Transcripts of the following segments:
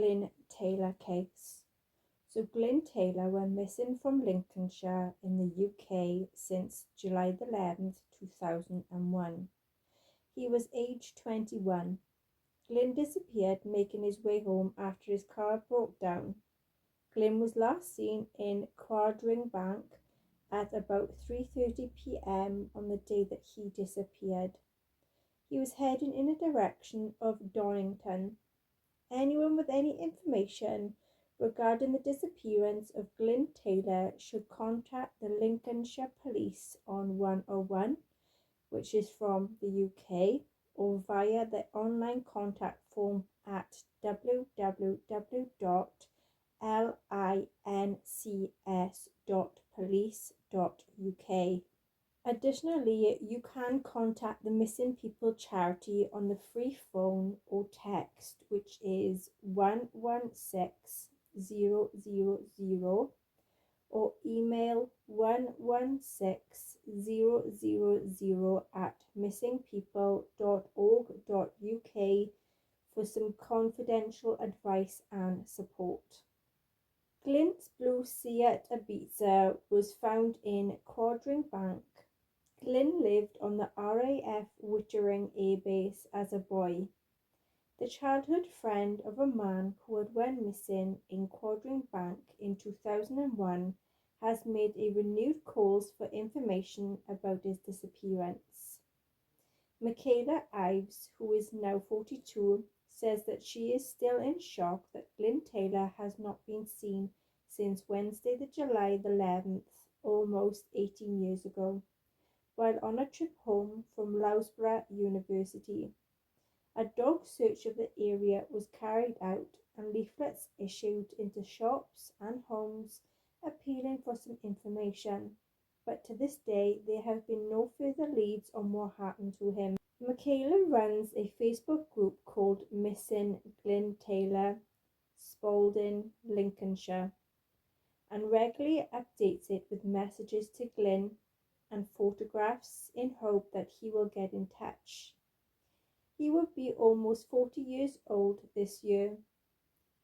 Glyn Taylor case. So Glyn Taylor went missing from Lincolnshire in the UK since July 11th, 2001. He was aged 21. Glyn disappeared, making his way home after his car broke down. Glyn was last seen in Bank at about 3:30 p.m. on the day that he disappeared. He was heading in the direction of Donington. Anyone with any information regarding the disappearance of Glyn Taylor should contact the Lincolnshire Police on 101, which is from the UK, or via the online contact form at www.lincs.police.uk. Additionally, you can contact the Missing People charity on the free phone or text, which is 116000, or email 116000@missingpeople.org.uk for some confidential advice and support. Glyn's blue Seat Ibiza was found in Bank. Glyn lived on the RAF Wittering Air Base as a boy. The childhood friend of a man who had went missing in Bank in 2001 has made a renewed calls for information about his disappearance. Michaela Ives, who is now 42, says that she is still in shock that Glyn Taylor has not been seen since Wednesday, July 11th, almost 18 years ago, while on a trip home from Loughborough University. A dog search of the area was carried out and leaflets issued into shops and homes appealing for some information, but to this day there have been no further leads on what happened to him. Michaela runs a Facebook group called Missing Glyn Taylor, Spalding, Lincolnshire, and regularly updates it with messages to Glyn and photographs in hope that he will get in touch. He would be almost 40 years old this year.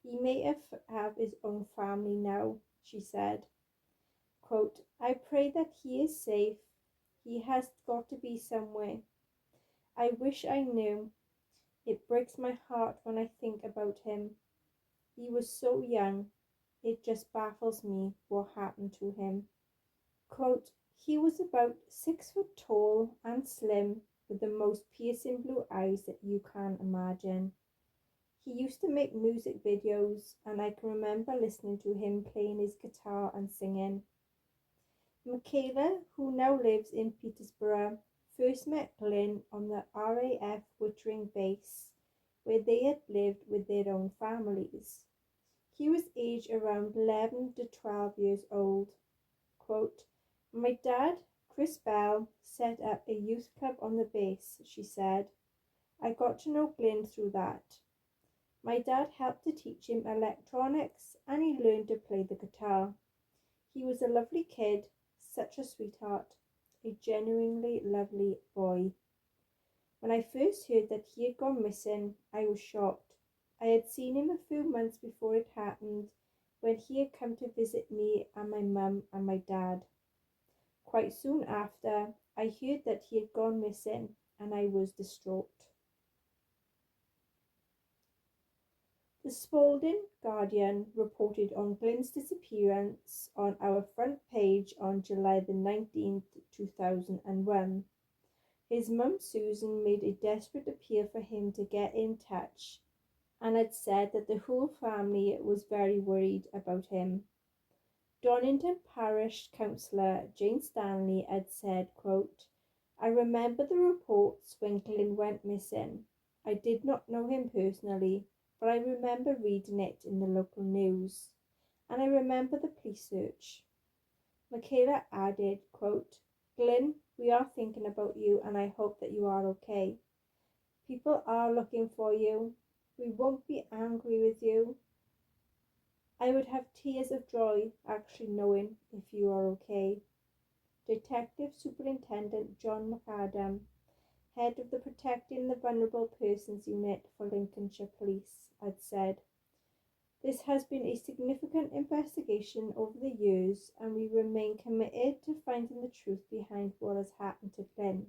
He may have his own family now, she said. Quote, I pray that he is safe. He has got to be somewhere. I wish I knew. It breaks my heart when I think about him. He was so young. It just baffles me what happened to him. Quote, he was about 6 foot tall and slim, with the most piercing blue eyes that you can imagine. He used to make music videos, and I can remember listening to him playing his guitar and singing. Michaela, who now lives in Peterborough, first met Glyn on the RAF Wittering base, where they had lived with their own families. He was aged around 11 to 12 years old. Quote, my dad, Chris Bell, set up a youth club on the base, she said. I got to know Glyn through that. My dad helped to teach him electronics and he learned to play the guitar. He was a lovely kid, such a sweetheart, a genuinely lovely boy. When I first heard that he had gone missing, I was shocked. I had seen him a few months before it happened, when he had come to visit me and my mum and my dad. Quite soon after, I heard that he had gone missing and I was distraught. The Spalding Guardian reported on Glyn's disappearance on our front page on July the 19th, 2001. His mum Susan made a desperate appeal for him to get in touch and had said that the whole family was very worried about him. Donington Parish Councillor Jane Stanley had said, quote, I remember the reports when Glyn went missing. I did not know him personally, but I remember reading it in the local news, and I remember the police search. Michaela added, quote, Glyn, we are thinking about you and I hope that you are okay. People are looking for you. We won't be angry with you. I would have tears of joy actually knowing if you are okay. Detective Superintendent John McAdam, head of the Protecting the Vulnerable Persons Unit for Lincolnshire Police, had said, This has been a significant investigation over the years, and we remain committed to finding the truth behind what has happened to Glyn,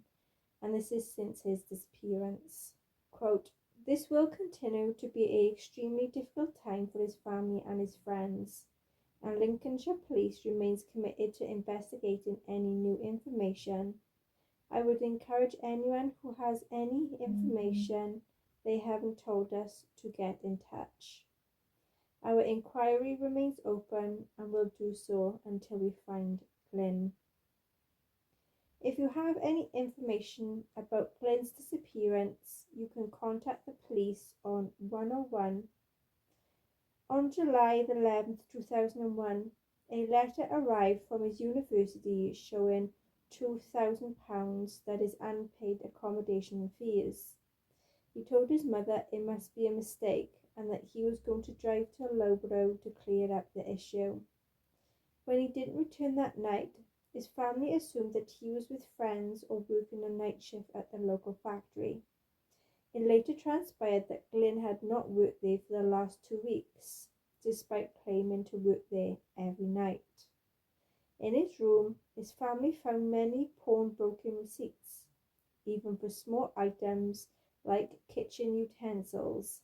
and this is since his disappearance. Quote, "This will continue to be an extremely difficult time for his family and his friends, and Lincolnshire Police remains committed to investigating any new information. I would encourage anyone who has any information they haven't told us to get in touch. Our inquiry remains open and will do so until we find Glyn. If you have any information about Glyn's disappearance, you can contact the police on 101. On July 11, 2001, a letter arrived from his university showing £2,000 that is unpaid accommodation fees. He told his mother it must be a mistake and that he was going to drive to Loughborough to clear up the issue. When he didn't return that night, his family assumed that he was with friends or working a night shift at the local factory. It later transpired that Glyn had not worked there for the last 2 weeks, despite claiming to work there every night. In his room, his family found many pawnbroken receipts, even for small items like kitchen utensils.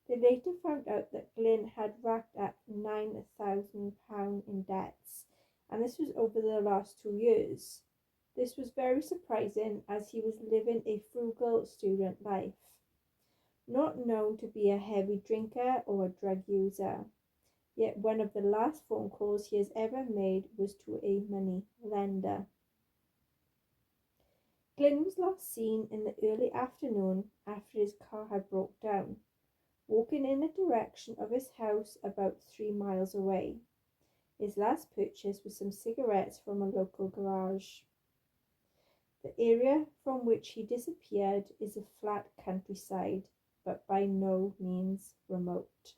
They later found out that Glyn had racked up £9,000 in debts, and this was over the last 2 years. This was very surprising as he was living a frugal student life, not known to be a heavy drinker or a drug user. Yet one of the last phone calls he has ever made was to a money lender. Glyn was last seen in the early afternoon after his car had broke down, walking in the direction of his house about 3 miles away. His last purchase was some cigarettes from a local garage. The area from which he disappeared is a flat countryside, but by no means remote.